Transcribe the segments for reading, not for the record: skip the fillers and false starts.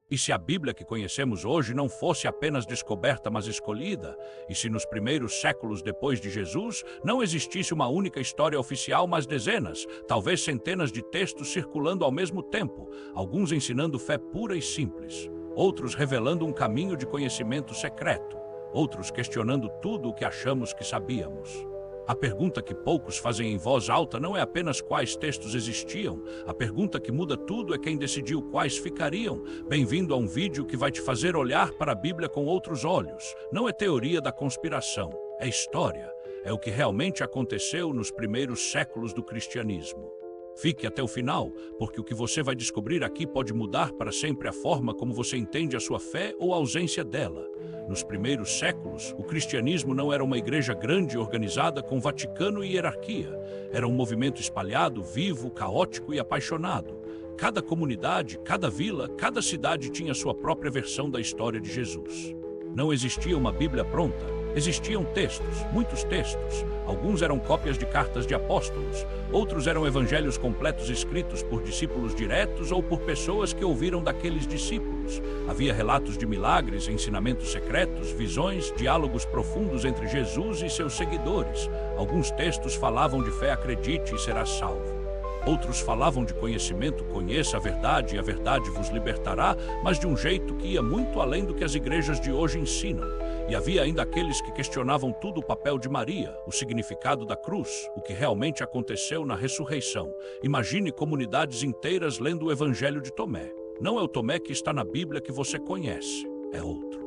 E se a Bíblia que conhecemos hoje não fosse apenas descoberta, mas escolhida? E se nos primeiros séculos depois de Jesus não existisse uma única história oficial, mas dezenas, talvez centenas de textos circulando ao mesmo tempo, alguns ensinando fé pura e simples, outros revelando um caminho de conhecimento secreto, outros questionando tudo o que achamos que sabíamos? A pergunta que poucos fazem em voz alta não é apenas quais textos existiam. A pergunta que muda tudo é quem decidiu quais ficariam. Bem-vindo a um vídeo que vai te fazer olhar para a Bíblia com outros olhos. Não é teoria da conspiração, é história. É o que realmente aconteceu nos primeiros séculos do cristianismo. Fique até o final, porque o que você vai descobrir aqui pode mudar para sempre a forma como você entende a sua fé ou a ausência dela. Nos primeiros séculos, o cristianismo não era uma igreja grande e organizada com Vaticano e hierarquia. Era um movimento espalhado, vivo, caótico e apaixonado. Cada comunidade, cada vila, cada cidade tinha sua própria versão da história de Jesus. Não existia uma Bíblia pronta. Existiam textos, muitos textos. Alguns eram cópias de cartas de apóstolos, outros eram evangelhos completos escritos por discípulos diretos ou por pessoas que ouviram daqueles discípulos. Havia relatos de milagres, ensinamentos secretos, visões, diálogos profundos entre Jesus e seus seguidores. Alguns textos falavam de fé, acredite e serás salvo. Outros falavam de conhecimento, conheça a verdade e a verdade vos libertará, mas de um jeito que ia muito além do que as igrejas de hoje ensinam. E havia ainda aqueles que questionavam tudo: o papel de Maria, o significado da cruz, o que realmente aconteceu na ressurreição. Imagine comunidades inteiras lendo o Evangelho de Tomé. Não é o Tomé que está na Bíblia que você conhece, é outro.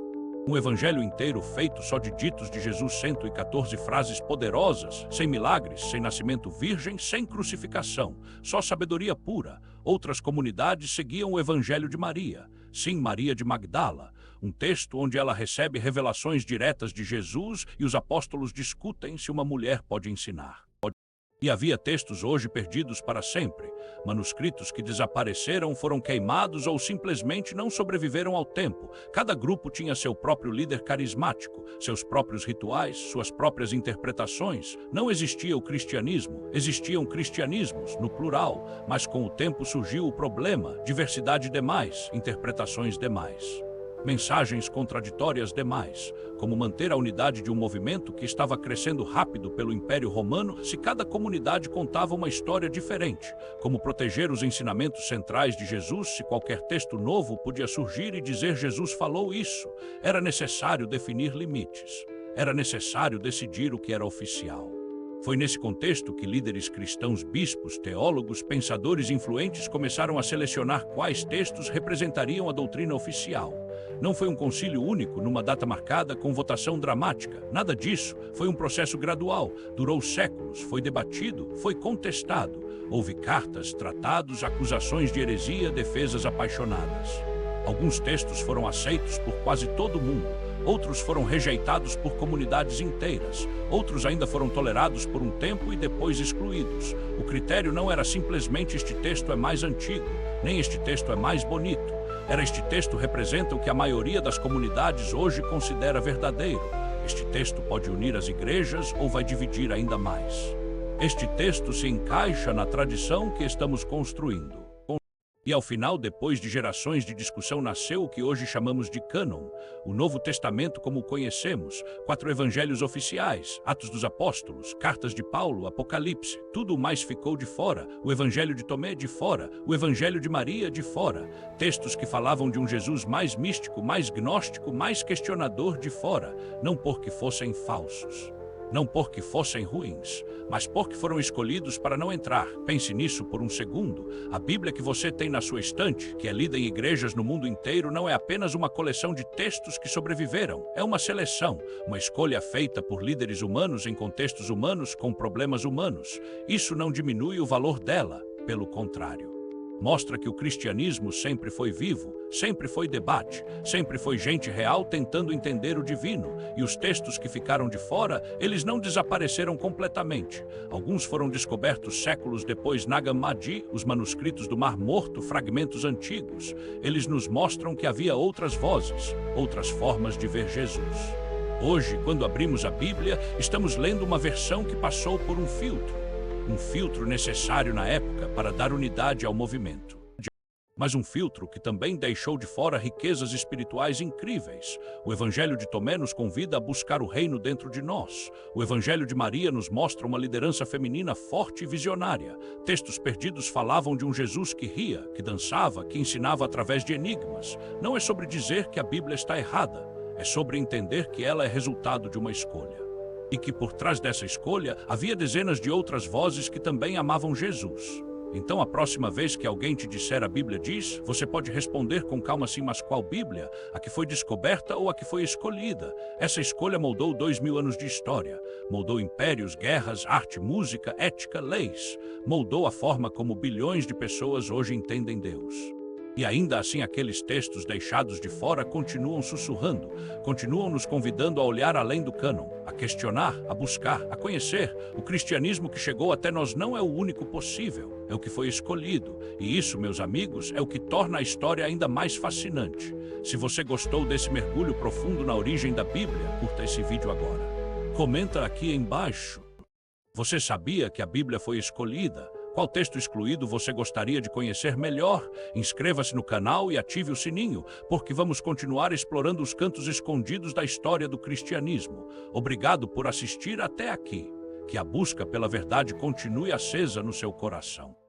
Um evangelho inteiro feito só de ditos de Jesus, 114 frases poderosas, sem milagres, sem nascimento virgem, sem crucificação, só sabedoria pura. Outras comunidades seguiam o evangelho de Maria. Sim, Maria de Magdala, um texto onde ela recebe revelações diretas de Jesus e os apóstolos discutem se uma mulher pode ensinar. E havia textos hoje perdidos para sempre, manuscritos que desapareceram, foram queimados ou simplesmente não sobreviveram ao tempo. Cada grupo tinha seu próprio líder carismático, seus próprios rituais, suas próprias interpretações. Não existia o cristianismo, existiam cristianismos, no plural, mas com o tempo surgiu o problema: diversidade demais, interpretações demais. Mensagens contraditórias demais. Como manter a unidade de um movimento que estava crescendo rápido pelo Império Romano se cada comunidade contava uma história diferente? Como proteger os ensinamentos centrais de Jesus se qualquer texto novo podia surgir e dizer Jesus falou isso? Era necessário definir limites. Era necessário decidir o que era oficial. Foi nesse contexto que líderes cristãos, bispos, teólogos, pensadores influentes começaram a selecionar quais textos representariam a doutrina oficial. Não foi um concílio único, numa data marcada, com votação dramática. Nada disso. Foi um processo gradual. Durou séculos. Foi debatido. Foi contestado. Houve cartas, tratados, acusações de heresia, defesas apaixonadas. Alguns textos foram aceitos por quase todo mundo. Outros foram rejeitados por comunidades inteiras. Outros ainda foram tolerados por um tempo e depois excluídos. O critério não era simplesmente este texto é mais antigo, nem este texto é mais bonito. Era este texto representa o que a maioria das comunidades hoje considera verdadeiro. Este texto pode unir as igrejas ou vai dividir ainda mais. Este texto se encaixa na tradição que estamos construindo. E ao final, depois de gerações de discussão, nasceu o que hoje chamamos de cânon, o Novo Testamento como o conhecemos, 4 evangelhos oficiais, Atos dos Apóstolos, cartas de Paulo, Apocalipse, tudo mais ficou de fora, o Evangelho de Tomé de fora, o Evangelho de Maria de fora, textos que falavam de um Jesus mais místico, mais gnóstico, mais questionador de fora, não porque fossem falsos. Não porque fossem ruins, mas porque foram escolhidos para não entrar. Pense nisso por um segundo. A Bíblia que você tem na sua estante, que é lida em igrejas no mundo inteiro, não é apenas uma coleção de textos que sobreviveram. É uma seleção, uma escolha feita por líderes humanos em contextos humanos com problemas humanos. Isso não diminui o valor dela, pelo contrário. Mostra que o cristianismo sempre foi vivo, sempre foi debate, sempre foi gente real tentando entender o divino. E os textos que ficaram de fora, eles não desapareceram completamente. Alguns foram descobertos séculos depois. Nag Hammadi, os manuscritos do Mar Morto, fragmentos antigos. Eles nos mostram que havia outras vozes, outras formas de ver Jesus. Hoje, quando abrimos a Bíblia, estamos lendo uma versão que passou por um filtro necessário na época para dar unidade ao movimento. mas um filtro que também deixou de fora riquezas espirituais incríveis. O Evangelho de Tomé nos convida a buscar o reino dentro de nós. O Evangelho de Maria nos mostra uma liderança feminina forte e visionária. Textos perdidos falavam de um Jesus que ria, que dançava, que ensinava através de enigmas. Não é sobre dizer que a Bíblia está errada, é sobre entender que ela é resultado de uma escolha. E que por trás dessa escolha havia dezenas de outras vozes que também amavam Jesus. Então, a próxima vez que alguém te disser a Bíblia diz, você pode responder com calma assim, mas qual Bíblia? A que foi descoberta ou a que foi escolhida? Essa escolha moldou 2000 anos de história. Moldou impérios, guerras, arte, música, ética, leis. Moldou a forma como bilhões de pessoas hoje entendem Deus. E ainda assim aqueles textos deixados de fora continuam sussurrando, continuam nos convidando a olhar além do cânon, a questionar, a buscar, a conhecer. O cristianismo que chegou até nós não é o único possível, é o que foi escolhido. E isso, meus amigos, é o que torna a história ainda mais fascinante. Se você gostou desse mergulho profundo na origem da Bíblia, curta esse vídeo agora. Comenta aqui embaixo. Você sabia que a Bíblia foi escolhida? Qual texto excluído você gostaria de conhecer melhor? Inscreva-se no canal e ative o sininho, porque vamos continuar explorando os cantos escondidos da história do cristianismo. Obrigado por assistir até aqui. Que a busca pela verdade continue acesa no seu coração.